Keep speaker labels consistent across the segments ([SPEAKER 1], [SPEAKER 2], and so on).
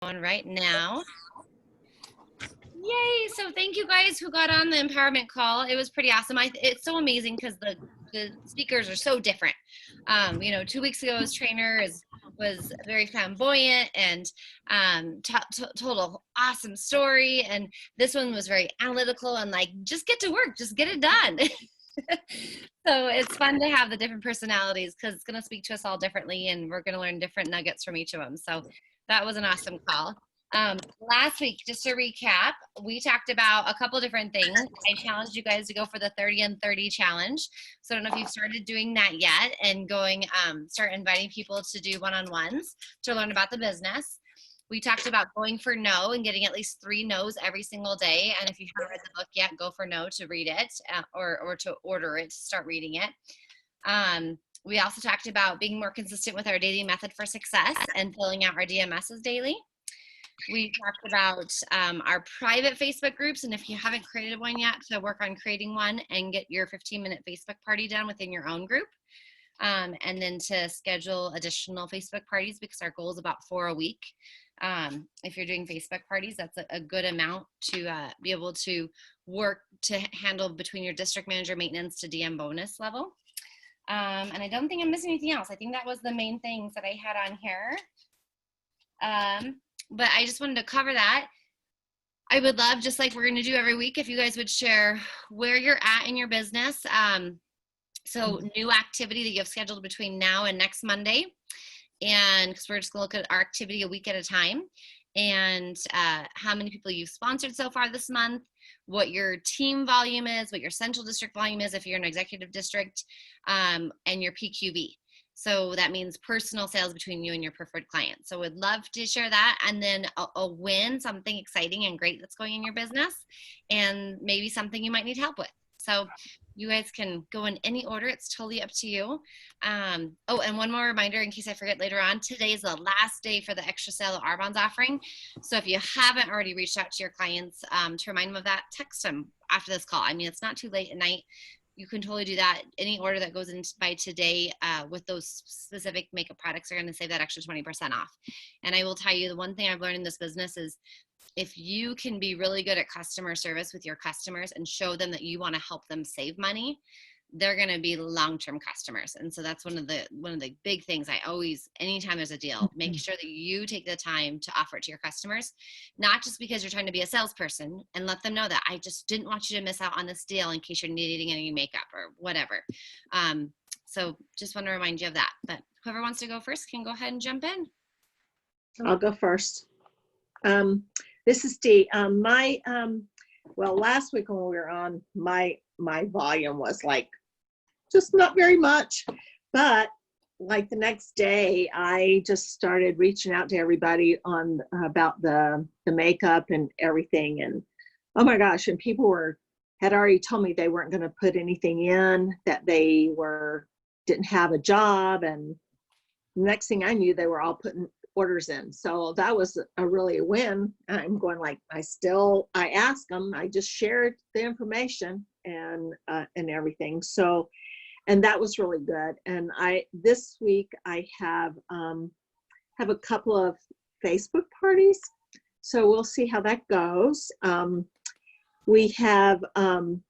[SPEAKER 1] On right now. Yay! So thank you guys who got on the empowerment call. It was pretty awesome. It's so amazing because the speakers are so different. 2 weeks ago's trainer was very flamboyant and told an awesome story, and this one was very analytical and like, just get to work, just get it done. So it's fun to have the different personalities because it's going to speak to us all differently, and we're going to learn different nuggets from each of them. So that was an awesome call. Last week, just to recap, we talked about a couple different things. I challenged you guys to go for the 30 and 30 challenge. So I don't know if you've started doing that yet, and start inviting people to do one-on-ones to learn about the business. We talked about going for no and getting at least 3 no's every single day. And if you haven't read the book yet, go for no to read it, or to order it, to start reading it. We also talked about being more consistent with our daily method for success and filling out our DMSs daily. We talked about our private Facebook groups, and if you haven't created one yet, to work on creating one and get your 15-minute Facebook party done within your own group. And then to schedule additional Facebook parties, because our goal is about 4 a week. If you're doing Facebook parties, that's a good amount to be able to work to handle between your district manager, maintenance to DM bonus level. And I don't think I'm missing anything else. I think that was the main things that I had on here. But I just wanted to cover that. I would love, just like we're going to do every week, if you guys would share where you're at in your business. So new activity that you have scheduled between now and next Monday. And because we're just going to look at our activity a week at a time, and how many people you've sponsored so far this month, what your team volume is, what your central district volume is if you're an executive district, and your PQV. So that means personal sales between you and your preferred client. So we'd love to share that, and then a win, something exciting and great that's going in your business, and maybe something you might need help with. So you guys can go in any order. It's totally up to you. And one more reminder in case I forget later on, today is the last day for the extra sale of Arbonne's offering. So if you haven't already reached out to your clients to remind them of that, text them after this call. I mean, it's not too late at night. You can totally do that. Any order that goes in by today with those specific makeup products are going to save that extra 20% off. And I will tell you, the one thing I've learned in this business is if you can be really good at customer service with your customers and show them that you want to help them save money, they're going to be long-term customers. And so that's one of the big things I always, anytime there's a deal, make sure that you take the time to offer it to your customers, not just because you're trying to be a salesperson, and let them know that I just didn't want you to miss out on this deal in case you're needing any makeup or whatever. So just want to remind you of that. But whoever wants to go first can go ahead and jump in.
[SPEAKER 2] I'll go first. This is Dee. Well, last week when we were on, my volume was like just not very much, but like the next day I just started reaching out to everybody on about the makeup and everything, and oh my gosh, and people had already told me they weren't going to put anything in, that they didn't have a job, and the next thing I knew they were all putting orders in. So that was really a win. I'm going like, I asked them, I just shared the information and everything. So, and that was really good. And this week I have a couple of Facebook parties. So we'll see how that goes. We have, and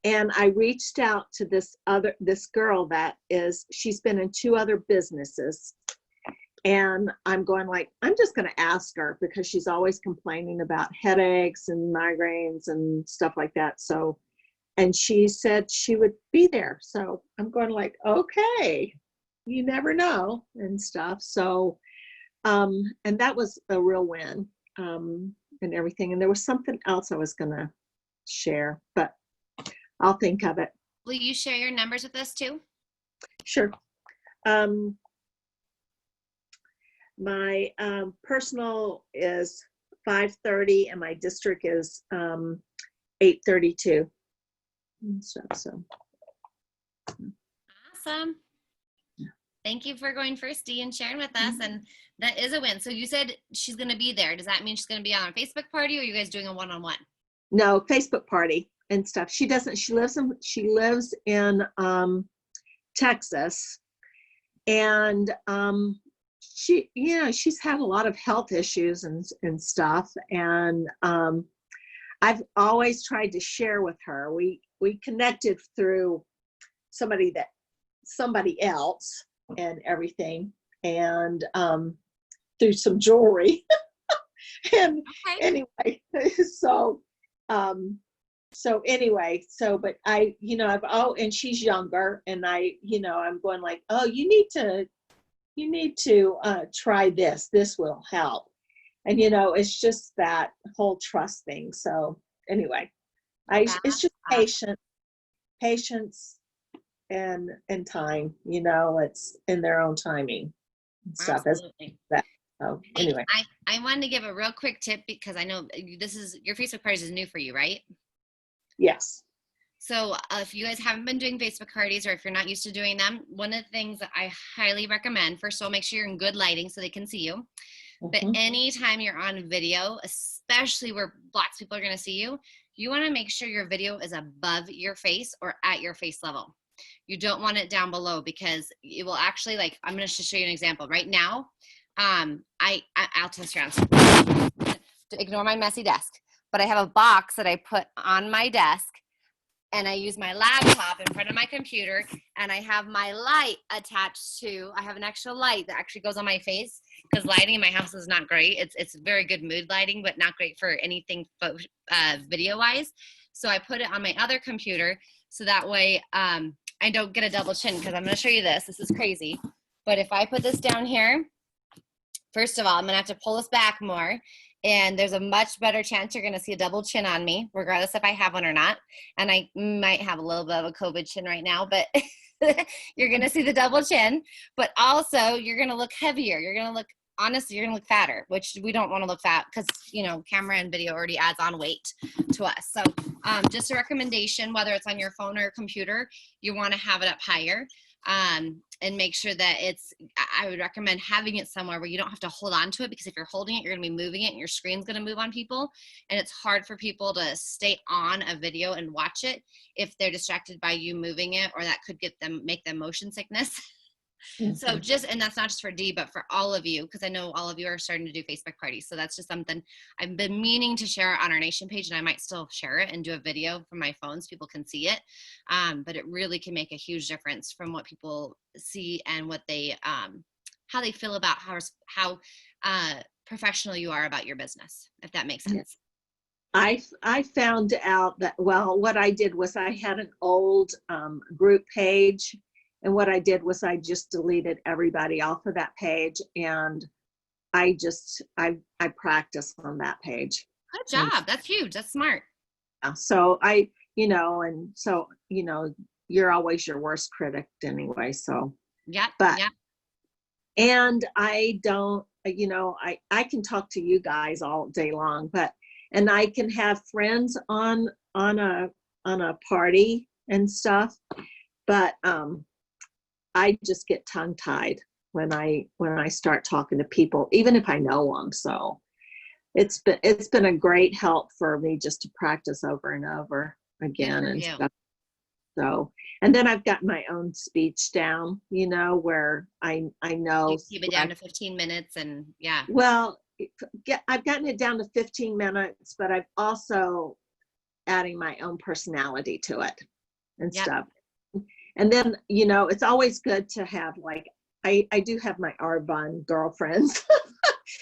[SPEAKER 2] I reached out to this girl she's been in 2 other businesses. And I'm going like, I'm just going to ask her because she's always complaining about headaches and migraines and stuff like that. So, and she said she would be there. So I'm going like, okay, you never know and stuff. So, and that was a real win and everything. And there was something else I was going to share, but I'll think of it.
[SPEAKER 1] Will you share your numbers with us too?
[SPEAKER 2] Sure. My personal is 530 and my district is 832. So.
[SPEAKER 1] Awesome. Thank you for going first, Dee, and sharing with us. And that is a win. So you said she's going to be there. Does that mean she's going to be on a Facebook party, or are you guys doing a one-on-one?
[SPEAKER 2] No, Facebook party and stuff. She lives in Texas, and she's had a lot of health issues and stuff. And I've always tried to share with her. We connected through somebody else and everything, and through some jewelry. And
[SPEAKER 1] Okay.
[SPEAKER 2] anyway, so anyway, but and she's younger, and I'm going like, oh, you need to try this. This will help. And it's just that whole trust thing. So anyway, it's just patience and time. It's in their own timing and stuff.
[SPEAKER 1] Absolutely.
[SPEAKER 2] That. So anyway,
[SPEAKER 1] I wanted to give a real quick tip because I know your Facebook parties is new for you, right?
[SPEAKER 2] yes.
[SPEAKER 1] So if you guys haven't been doing Facebook parties, or if you're not used to doing them, one of the things that I highly recommend, first of all, make sure you're in good lighting so they can see you. But anytime you're on video, especially where lots of people are going to see you, you want to make sure your video is above your face or at your face level. You don't want it down below, because it will actually, like, I'm going to show you an example right now. I'll test around. Ignore my messy desk, but I have a box that I put on my desk, and I use my laptop in front of my computer, and I have my light attached to, I have an extra light that actually goes on my face, because lighting in my house is not great. It's very good mood lighting, but not great for anything video wise. So I put it on my other computer, so that way I don't get a double chin, because I'm going to show you this. This is crazy. But if I put this down here, first of all, I'm going to have to pull this back more. And there's a much better chance you're going to see a double chin on me, regardless if I have one or not. And I might have a little bit of a COVID chin right now, but you're going to see the double chin. But also, you're going to look heavier. You're going to look, honestly, you're going to look fatter, which we don't want to look fat, because, camera and video already adds on weight to us. So just a recommendation, whether it's on your phone or computer, you want to have it up higher. And make sure that I would recommend having it somewhere where you don't have to hold on to it, because if you're holding it, you're going to be moving it, and your screen's going to move on people. And it's hard for people to stay on a video and watch it if they're distracted by you moving it, or that could make them motion sickness. So and that's not just for Dee, but for all of you, because I know all of you are starting to do Facebook parties. So that's just something I've been meaning to share on our Nation page, and I might still share it and do a video from my phone so people can see it. But it really can make a huge difference from what people see and what they, how they feel about how professional you are about your business, if that makes sense.
[SPEAKER 2] I found out that, well, what I did was I had an old group page. And what I did was I just deleted everybody off of that page, and I practice on that page.
[SPEAKER 1] Good job. That's huge. That's smart.
[SPEAKER 2] So you're always your worst critic anyway. So
[SPEAKER 1] yeah.
[SPEAKER 2] And I don't, I can talk to you guys all day long, and I can have friends on a party and stuff, but I just get tongue-tied when I start talking to people, even if I know them. So it's been a great help for me just to practice over and over again and stuff. So, and then I've got my own speech down, where I know.
[SPEAKER 1] You keep it down to 15 minutes, and yeah.
[SPEAKER 2] Well, I've gotten it down to 15 minutes, but I've also adding my own personality to it and stuff. And then, it's always good to have, like, I do have my Arbonne girlfriends.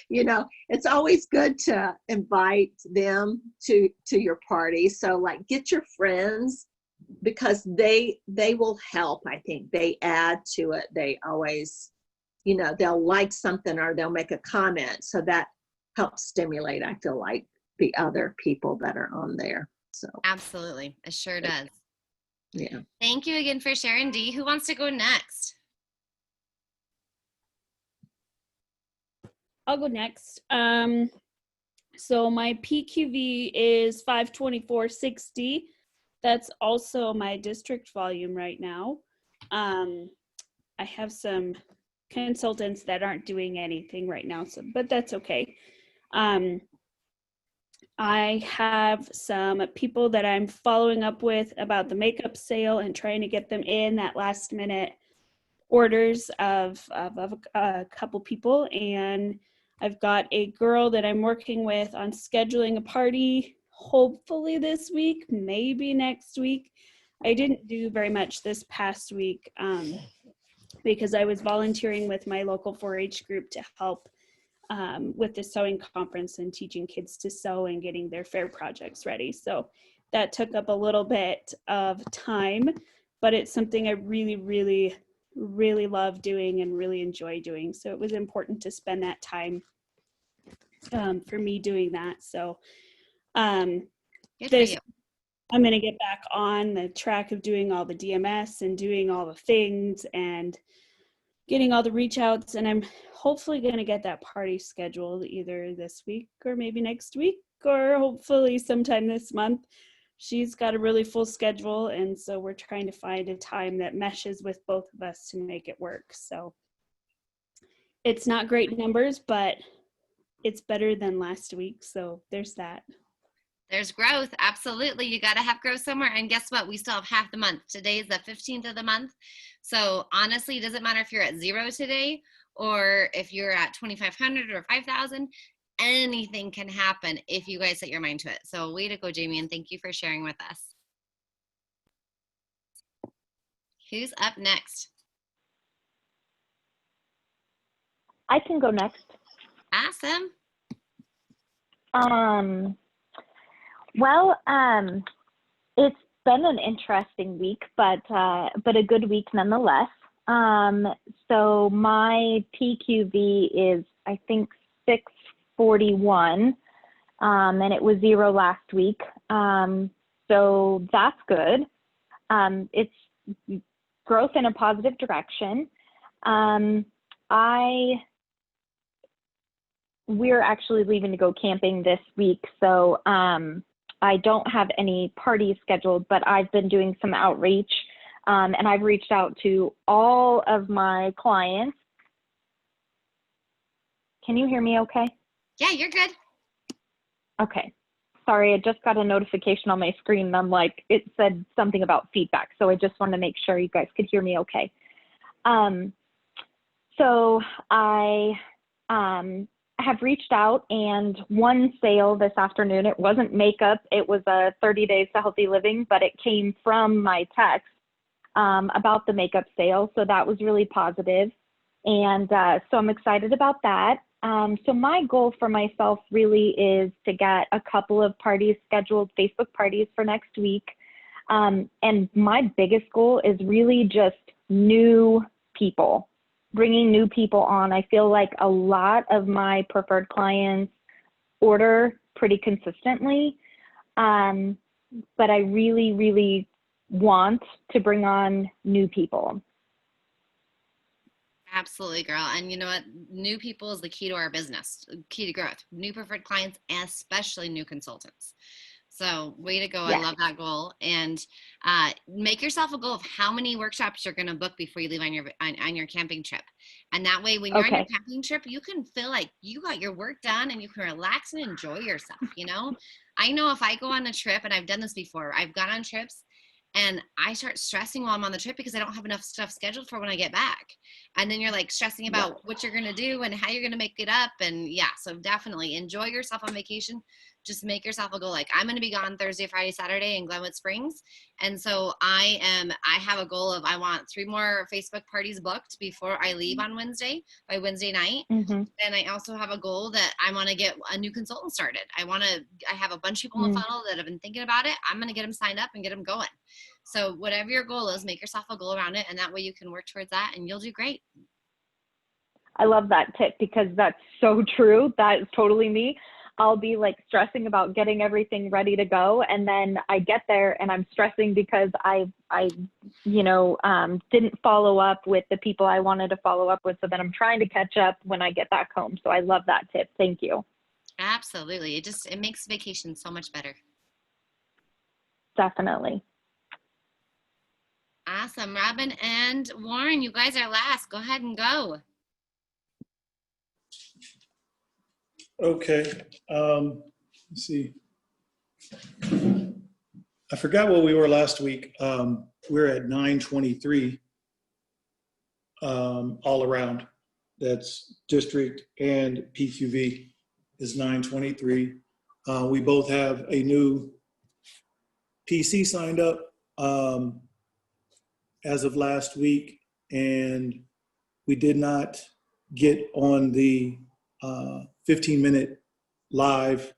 [SPEAKER 2] It's always good to invite them to your party. So, like, get your friends, because they will help. I think they add to it. They always, they'll like something or they'll make a comment. So that helps stimulate, I feel like, the other people that are on there. So
[SPEAKER 1] absolutely. It sure does.
[SPEAKER 2] Yeah.
[SPEAKER 1] Thank you again for sharing, Dee. Who wants to go next?
[SPEAKER 3] I'll go next. So my PQV is 524.60. That's also my district volume right now. I have some consultants that aren't doing anything right now, but that's okay. I have some people that I'm following up with about the makeup sale and trying to get them in that last minute orders of a couple people, and I've got a girl that I'm working with on scheduling a party, hopefully this week, maybe next week. I didn't do very much this past week because I was volunteering with my local 4-H group to help with the sewing conference and teaching kids to sew and getting their fair projects ready. So that took up a little bit of time, but it's something I really, really, really love doing and really enjoy doing. So it was important to spend that time for me doing that. So
[SPEAKER 1] Good for
[SPEAKER 3] this,
[SPEAKER 1] you.
[SPEAKER 3] I'm going to get back on the track of doing all the DMS and doing all the things and getting all the reach outs. And I'm hopefully going to get that party scheduled either this week or maybe next week or hopefully sometime this month. She's got a really full schedule. And so we're trying to find a time that meshes with both of us to make it work. So it's not great numbers, but it's better than last week. So there's that.
[SPEAKER 1] There's growth. Absolutely. You got to have growth somewhere. And guess what? We still have half the month. Today is the 15th of the month. So honestly, it doesn't matter if you're at 0 today or if you're at 2,500 or 5,000. Anything can happen if you guys set your mind to it. So way to go, Jamie. And thank you for sharing with us. Who's up next?
[SPEAKER 4] I can go next.
[SPEAKER 1] Awesome.
[SPEAKER 4] Well, it's been an interesting week, but a good week nonetheless. So my PQV is, I think, 641, and it was 0 last week. So that's good. It's growth in a positive direction. We're actually leaving to go camping this week, so I don't have any parties scheduled, but I've been doing some outreach, and I've reached out to all of my clients. Can you hear me okay?
[SPEAKER 1] Yeah, you're good.
[SPEAKER 4] Okay. Sorry, I just got a notification on my screen, and I'm like, it said something about feedback, so I just wanted to make sure you guys could hear me okay. So I have reached out, and one sale this afternoon, it wasn't makeup, it was a 30 days to healthy living, but it came from my text about the makeup sale. So that was really positive. And so I'm excited about that. So my goal for myself really is to get a couple of parties scheduled, Facebook parties for next week. And my biggest goal is really just new people. Bringing new people on. I feel like a lot of my preferred clients order pretty consistently, but I really, really want to bring on new people.
[SPEAKER 1] Absolutely, girl. And you know what? New people is the key to our business, key to growth. New preferred clients, and especially new consultants. So way to go.
[SPEAKER 4] Yeah.
[SPEAKER 1] I love that goal. And make yourself a goal of how many workshops you're going to book before you leave on your camping trip. And that way, when you're on your camping trip, you can feel like you got your work done and you can relax and enjoy yourself. You know, I know if I go on a trip, and I've done this before, I've gone on trips and I start stressing while I'm on the trip because I don't have enough stuff scheduled for when I get back. And then you're like stressing about what you're going to do and how you're going to make it up. And yeah, so definitely enjoy yourself on vacation. Just make yourself a goal. Like, I'm going to be gone Thursday, Friday, Saturday in Glenwood Springs. And so I have a goal of, I want 3 more Facebook parties booked before I leave on Wednesday, by Wednesday night.
[SPEAKER 4] Mm-hmm.
[SPEAKER 1] And I also have a goal that I want to get a new consultant started. I have a bunch of people in the funnel that have been thinking about it. I'm going to get them signed up and get them going. So whatever your goal is, make yourself a goal around it. And that way you can work towards that and you'll do great.
[SPEAKER 4] I love that tip because that's so true. That is totally me. I'll be like stressing about getting everything ready to go. And then I get there and I'm stressing because I didn't follow up with the people I wanted to follow up with. So then I'm trying to catch up when I get back home. So I love that tip. Thank you.
[SPEAKER 1] Absolutely. It makes vacation so much better.
[SPEAKER 4] Definitely.
[SPEAKER 1] Awesome. Robin and Warren, you guys are last. Go ahead and go.
[SPEAKER 5] Okay. Let's see. I forgot what we were last week. We're at 923. all around. That's district and PQV is 923. We both have a new PC signed up as of last week, and we did not get on the 15-minute live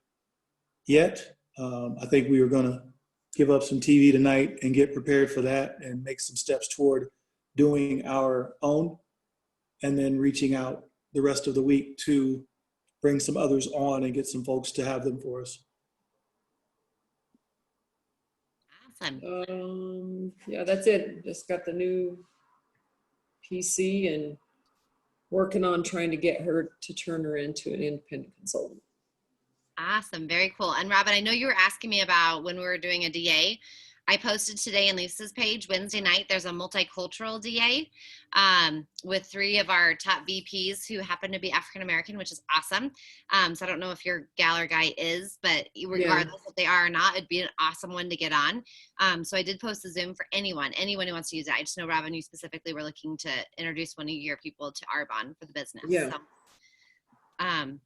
[SPEAKER 5] yet. I think we were going to give up some TV tonight and get prepared for that and make some steps toward doing our own, and then reaching out the rest of the week to bring some others on and get some folks to have them for us.
[SPEAKER 1] Awesome.
[SPEAKER 6] Yeah, that's it. Just got the new PC and working on trying to get her to turn her into an independent consultant.
[SPEAKER 1] Awesome. Very cool. And Robin, I know you were asking me about when we were doing a DA. I posted today in Lisa's page, Wednesday night, there's a multicultural DA with 3 of our top VPs who happen to be African-American, which is awesome. So I don't know if your gal or guy is, but regardless if they are or not, it'd be an awesome one to get on. So I did post a Zoom for anyone who wants to use it. I just know, Robin, you specifically were looking to introduce one of your people to Arbonne for the business.
[SPEAKER 6] Yeah.
[SPEAKER 1] So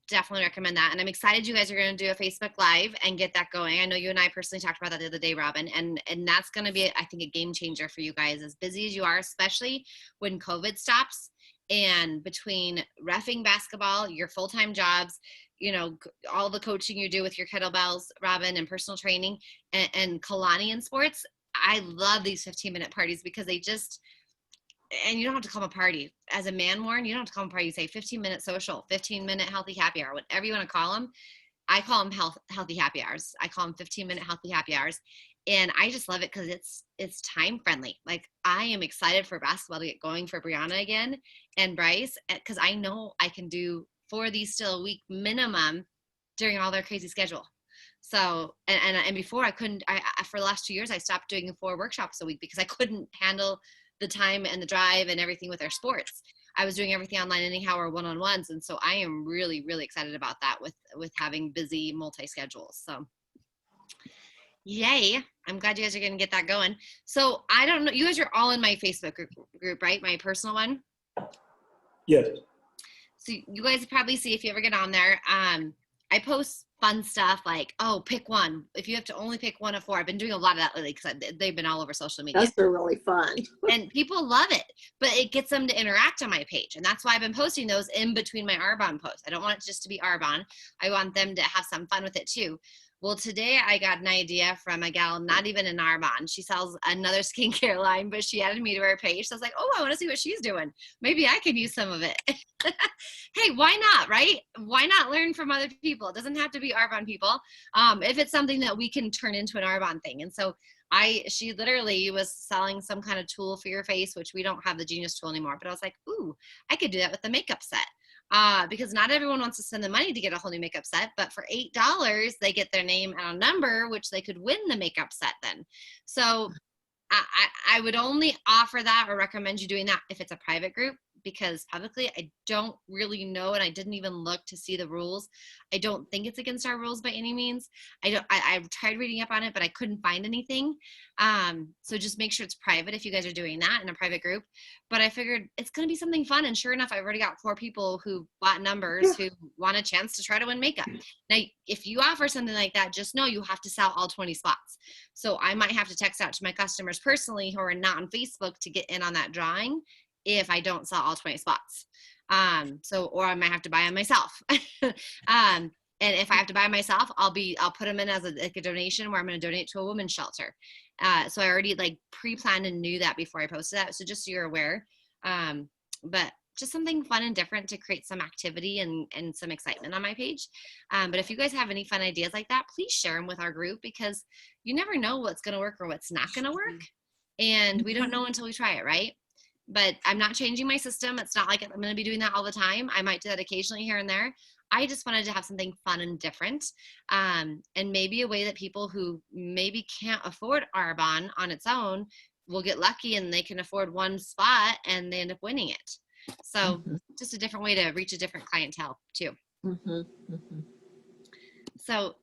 [SPEAKER 1] definitely recommend that. And I'm excited you guys are going to do a Facebook Live and get that going. I know you and I personally talked about that the other day, Robin, and that's going to be, I think, a game changer for you guys, as busy as you are, especially when COVID stops, and between reffing basketball, your full-time jobs, you know, all the coaching you do with your kettlebells, Robin, and personal training and Kalani in sports. I love these 15-minute parties because they just, and you don't have to call them a party. As a man, Warren, you don't have to call them a party. You say 15-minute social, 15-minute healthy happy hour, whatever you want to call them. I call them healthy happy hours. I call them 15-minute healthy happy hours. And I just love it because it's time friendly. Like, I am excited for basketball to get going for Brianna again and Bryce, because I know I can do 4 of these still a week minimum during all their crazy schedule. So, and before I couldn't, for the last 2 years, I stopped doing 4 workshops a week because I couldn't handle the time and the drive and everything with our sports. I was doing everything online anyhow or one-on-ones. And so I am really, really excited about that with having busy multi-schedules. So yay. I'm glad you guys are going to get that going. So I don't know, you guys are all in my Facebook group, right? My personal one.
[SPEAKER 5] Yes.
[SPEAKER 1] So you guys probably see, if you ever get on there, I post fun stuff like, oh, pick one. If you have to only pick one of 4, I've been doing a lot of that lately because they've been all over social media.
[SPEAKER 2] Those are really fun.
[SPEAKER 1] And people love it, but it gets them to interact on my page. And that's why I've been posting those in between my Arbonne posts. I don't want it just to be Arbonne. I want them to have some fun with it too. Well, today I got an idea from a gal, not even in Arbonne. She sells another skincare line, but she added me to her page. So I was like, oh, I want to see what she's doing. Maybe I could use some of it. Hey, why not, right? Why not learn from other people? It doesn't have to be Arbonne people. If it's something that we can turn into an Arbonne thing. And so she literally was selling some kind of tool for your face, which we don't have the Genius tool anymore. But I was like, ooh, I could do that with the makeup set. Because not everyone wants to spend the money to get a whole new makeup set, but for $8, they get their name and a number, which they could win the makeup set then. So I would only offer that or recommend you doing that if it's a private group, because publicly I don't really know, and I didn't even look to see the rules. I don't think it's against our rules by any means. I've tried reading up on it, but I couldn't find anything. So just make sure it's private if you guys are doing that in a private group. But I figured it's going to be something fun, and sure enough, I've already got 4 people who bought numbers who want a chance to try to win makeup. Now, if you offer something like that, just know you have to sell all 20 spots. So I might have to text out to my customers personally who are not on Facebook to get in on that drawing if I don't sell all 20 spots. Or I might have to buy them myself. And if I have to buy them myself, I'll put them in as a donation where I'm going to donate to a women's shelter. So I already pre-planned and knew that before I posted that. So just so you're aware, but just something fun and different to create some activity and some excitement on my page. But if you guys have any fun ideas like that, please share them with our group, because you never know what's going to work or what's not going to work. And we don't know until we try it, right? But I'm not changing my system. It's not like I'm going to be doing that all the time. I might do that occasionally here and there. I just wanted to have something fun and different, and maybe a way that people who maybe can't afford Arbonne on its own will get lucky and they can afford one spot and they end up winning it. So just a different way to reach a different clientele too. So,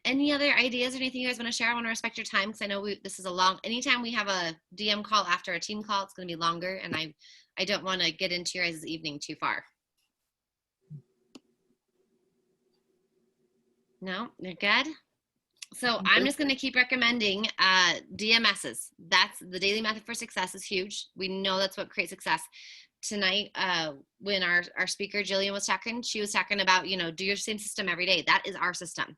[SPEAKER 1] any other ideas or anything you guys want to share? I want to respect your time because I know this is a long. Anytime we have a DM call after a team call, it's going to be longer, and I don't want to get into your guys' evening too far. No, you're good. So I'm just going to keep recommending DMSs. That's the daily method for success is huge. We know that's what creates success. Tonight, when our speaker Jillian was talking, she was talking about, do your same system every day. That is our system.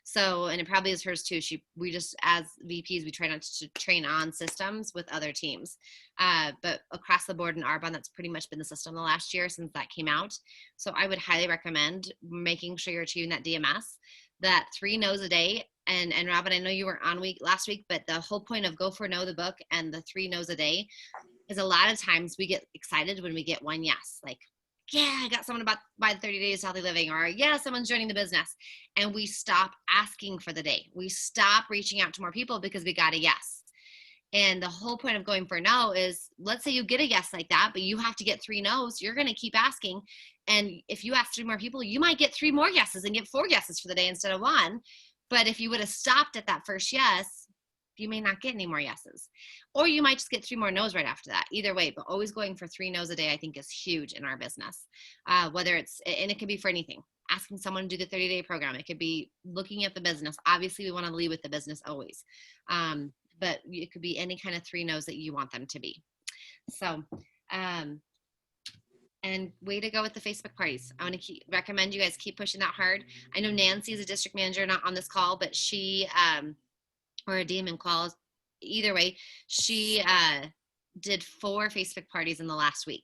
[SPEAKER 1] So, and it probably is hers too. We just, as VPs, we try not to train on systems with other teams. But across the board in Arbonne, that's pretty much been the system the last year since that came out. So I would highly recommend making sure you're achieving that DMS, that 3 no's a day. And Robin, I know you were on last week, but the whole point of Go for No, the book, and the 3 no's a day is a lot of times we get excited when we get one yes, like, yeah, I got someone by the 30 days healthy living, or yeah, someone's joining the business. And we stop asking for the day. We stop reaching out to more people because we got a yes. And the whole point of going for no is, let's say you get a yes like that, but you have to get 3 no's. You're going to keep asking. And if you ask 3 more people, you might get 3 more yeses and get 4 yeses for the day instead of 1. But if you would have stopped at that first yes, you may not get any more yeses, or you might just get 3 more no's right after that. Either way, but always going for 3 no's a day, I think, is huge in our business. Whether it's, and it could be for anything, asking someone to do the 30-day program. It could be looking at the business. Obviously, we want to lead with the business always. But it could be any kind of 3 no's that you want them to be. So, and way to go with the Facebook parties. I want to recommend you guys keep pushing that hard. I know Nancy is a district manager, not on this call, but she, or a demon calls, either way, she did 4 Facebook parties in the last week.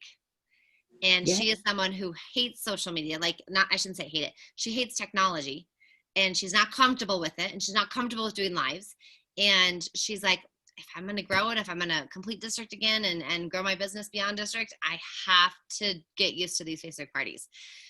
[SPEAKER 1] And
[SPEAKER 2] Yeah.
[SPEAKER 1] she is someone who hates social media. I shouldn't say hate it. She hates technology, and she's not comfortable with it, and she's not comfortable with doing lives. And she's like, if I'm going to grow it, if I'm going to complete district again and grow my business beyond district, I have to get used to these Facebook parties.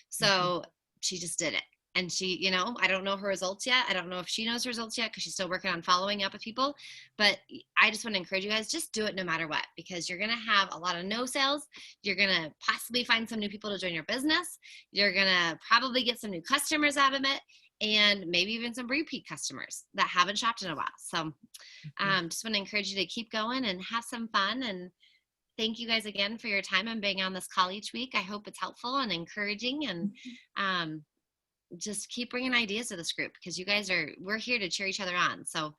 [SPEAKER 1] So she just did it. And she, I don't know her results yet. I don't know if she knows her results yet because she's still working on following up with people. But I just want to encourage you guys, just do it no matter what, because you're going to have a lot of no sales. You're going to possibly find some new people to join your business. You're going to probably get some new customers out of it, and maybe even some repeat customers that haven't shopped in a while. So just want to encourage you to keep going and have some fun. And thank you guys again for your time and being on this call each week. I hope it's helpful and encouraging, and just keep bringing ideas to this group, because we're here to cheer each other on. So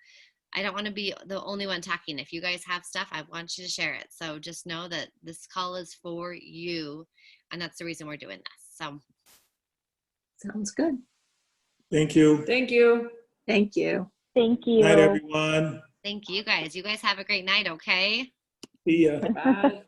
[SPEAKER 1] I don't want to be the only one talking. If you guys have stuff, I want you to share it. So just know that this call is for you, and that's the reason we're doing this. So
[SPEAKER 2] Sounds good.
[SPEAKER 5] Thank you.
[SPEAKER 6] Thank you.
[SPEAKER 2] Thank you.
[SPEAKER 4] Thank you.
[SPEAKER 5] Night, everyone.
[SPEAKER 1] thank you guys. You guys have a great night, okay?
[SPEAKER 5] See ya.
[SPEAKER 6] Bye.